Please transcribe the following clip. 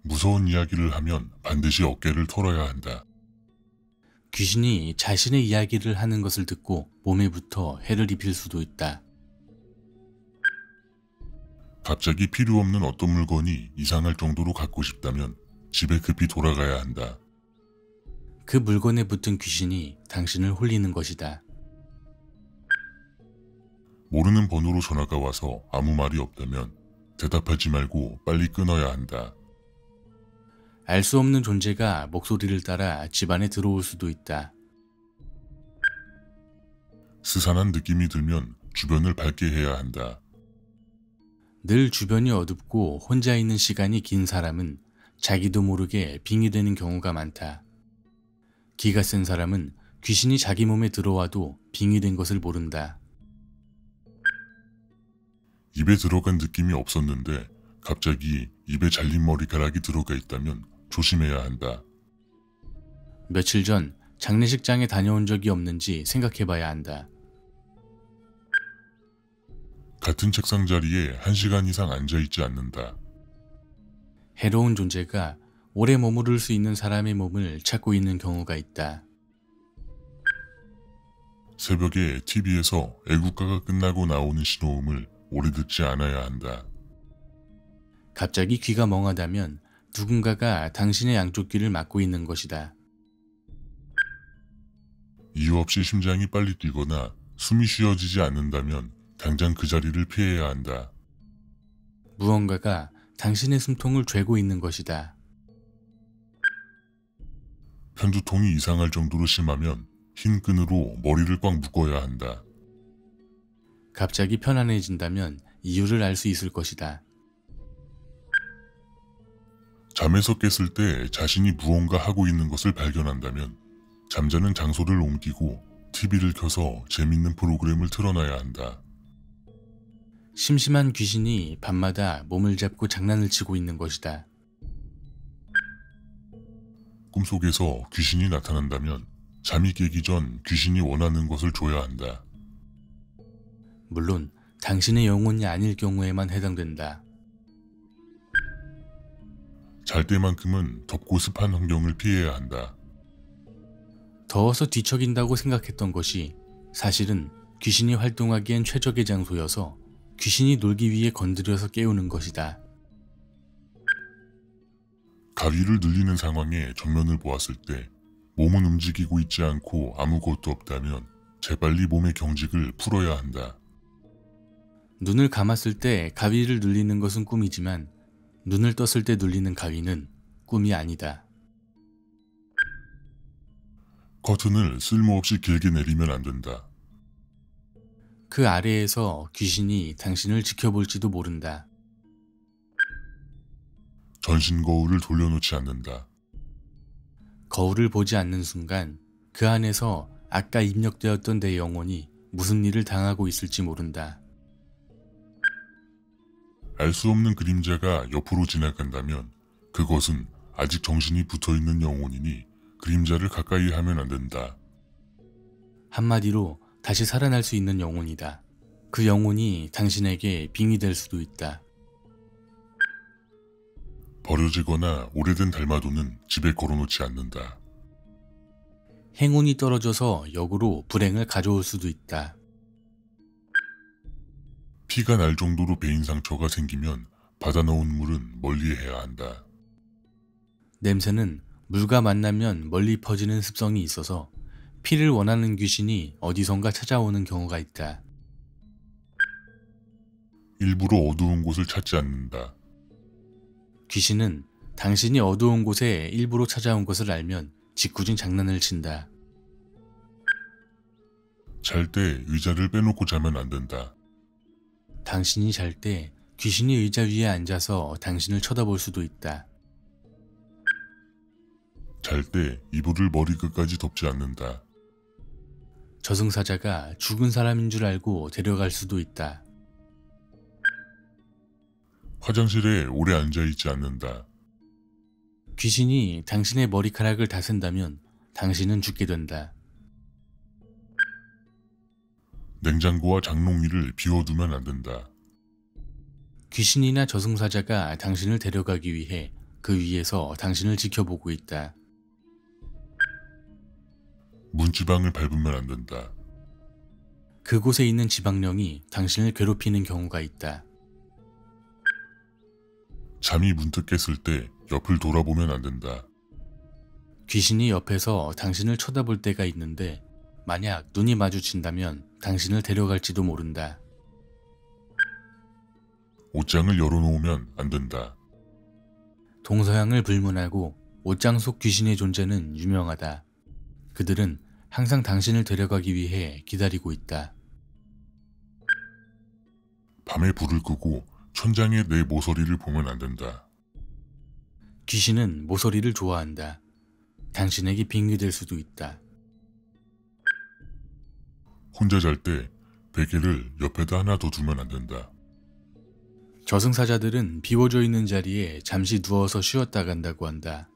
무서운 이야기를 하면 반드시 어깨를 털어야 한다. 귀신이 자신의 이야기를 하는 것을 듣고 몸에 붙어 해를 입힐 수도 있다. 갑자기 필요 없는 어떤 물건이 이상할 정도로 갖고 싶다면 집에 급히 돌아가야 한다. 그 물건에 붙은 귀신이 당신을 홀리는 것이다. 모르는 번호로 전화가 와서 아무 말이 없다면 대답하지 말고 빨리 끊어야 한다. 알 수 없는 존재가 목소리를 따라 집안에 들어올 수도 있다. 스산한 느낌이 들면 주변을 밝게 해야 한다. 늘 주변이 어둡고 혼자 있는 시간이 긴 사람은 자기도 모르게 빙의되는 경우가 많다. 기가 센 사람은 귀신이 자기 몸에 들어와도 빙의된 것을 모른다. 입에 들어간 느낌이 없었는데 갑자기 입에 잘린 머리카락이 들어가 있다면 조심해야 한다. 며칠 전 장례식장에 다녀온 적이 없는지 생각해봐야 한다. 같은 책상 자리에 1시간 이상 앉아있지 않는다. 해로운 존재가 오래 머무를 수 있는 사람의 몸을 찾고 있는 경우가 있다. 새벽에 TV에서 애국가가 끝나고 나오는 신호음을 오래 듣지 않아야 한다. 갑자기 귀가 멍하다면 누군가가 당신의 양쪽 귀를 막고 있는 것이다. 이유 없이 심장이 빨리 뛰거나 숨이 쉬어지지 않는다면 당장 그 자리를 피해야 한다. 무언가가 당신의 숨통을 죄고 있는 것이다. 편두통이 이상할 정도로 심하면 흰 끈으로 머리를 꽉 묶어야 한다. 갑자기 편안해진다면 이유를 알 수 있을 것이다. 잠에서 깼을 때 자신이 무언가 하고 있는 것을 발견한다면 잠자는 장소를 옮기고 TV를 켜서 재밌는 프로그램을 틀어놔야 한다. 심심한 귀신이 밤마다 몸을 잡고 장난을 치고 있는 것이다. 꿈속에서 귀신이 나타난다면 잠이 깨기 전 귀신이 원하는 것을 줘야 한다. 물론 당신의 영혼이 아닐 경우에만 해당된다. 잘 때만큼은 덥고 습한 환경을 피해야 한다. 더워서 뒤척인다고 생각했던 것이 사실은 귀신이 활동하기엔 최적의 장소여서 귀신이 놀기 위해 건드려서 깨우는 것이다. 가위를 늘리는 상황에 정면을 보았을 때 몸은 움직이고 있지 않고 아무것도 없다면 재빨리 몸의 경직을 풀어야 한다. 눈을 감았을 때 가위를 눌리는 것은 꿈이지만 눈을 떴을 때 눌리는 가위는 꿈이 아니다. 커튼을 쓸모없이 길게 내리면 안 된다. 그 아래에서 귀신이 당신을 지켜볼지도 모른다. 전신 거울을 돌려놓지 않는다. 거울을 보지 않는 순간 그 안에서 아까 입력되었던 내 영혼이 무슨 일을 당하고 있을지 모른다. 알 수 없는 그림자가 옆으로 지나간다면 그것은 아직 정신이 붙어있는 영혼이니 그림자를 가까이 하면 안 된다. 한마디로 다시 살아날 수 있는 영혼이다. 그 영혼이 당신에게 빙이 될 수도 있다. 버려지거나 오래된 달마도는 집에 걸어놓지 않는다. 행운이 떨어져서 역으로 불행을 가져올 수도 있다. 피가 날 정도로 베인 상처가 생기면 받아 넣은 물은 멀리해야 한다. 냄새는 물과 만나면 멀리 퍼지는 습성이 있어서 피를 원하는 귀신이 어디선가 찾아오는 경우가 있다. 일부러 어두운 곳을 찾지 않는다. 귀신은 당신이 어두운 곳에 일부러 찾아온 것을 알면 짓궂은 장난을 친다. 잘 때 의자를 빼놓고 자면 안 된다. 당신이 잘 때 귀신이 의자 위에 앉아서 당신을 쳐다볼 수도 있다. 잘 때 이불을 머리 끝까지 덮지 않는다. 저승사자가 죽은 사람인 줄 알고 데려갈 수도 있다. 화장실에 오래 앉아있지 않는다. 귀신이 당신의 머리카락을 다쓴다면 당신은 죽게 된다. 냉장고와 장롱 위를 비워두면 안 된다. 귀신이나 저승사자가 당신을 데려가기 위해 그 위에서 당신을 지켜보고 있다. 문지방을 밟으면 안 된다. 그곳에 있는 지방령이 당신을 괴롭히는 경우가 있다. 잠이 문득 깼을 때 옆을 돌아보면 안 된다. 귀신이 옆에서 당신을 쳐다볼 때가 있는데 만약 눈이 마주친다면 당신을 데려갈지도 모른다. 옷장을 열어놓으면 안 된다. 동서양을 불문하고 옷장 속 귀신의 존재는 유명하다. 그들은 항상 당신을 데려가기 위해 기다리고 있다. 밤에 불을 끄고 천장에 내 모서리를 보면 안 된다. 귀신은 모서리를 좋아한다. 당신에게 빙이 될 수도 있다. 혼자 잘 때 베개를 옆에다 하나 더 두면 안 된다. 저승사자들은 비워져 있는 자리에 잠시 누워서 쉬었다 간다고 한다.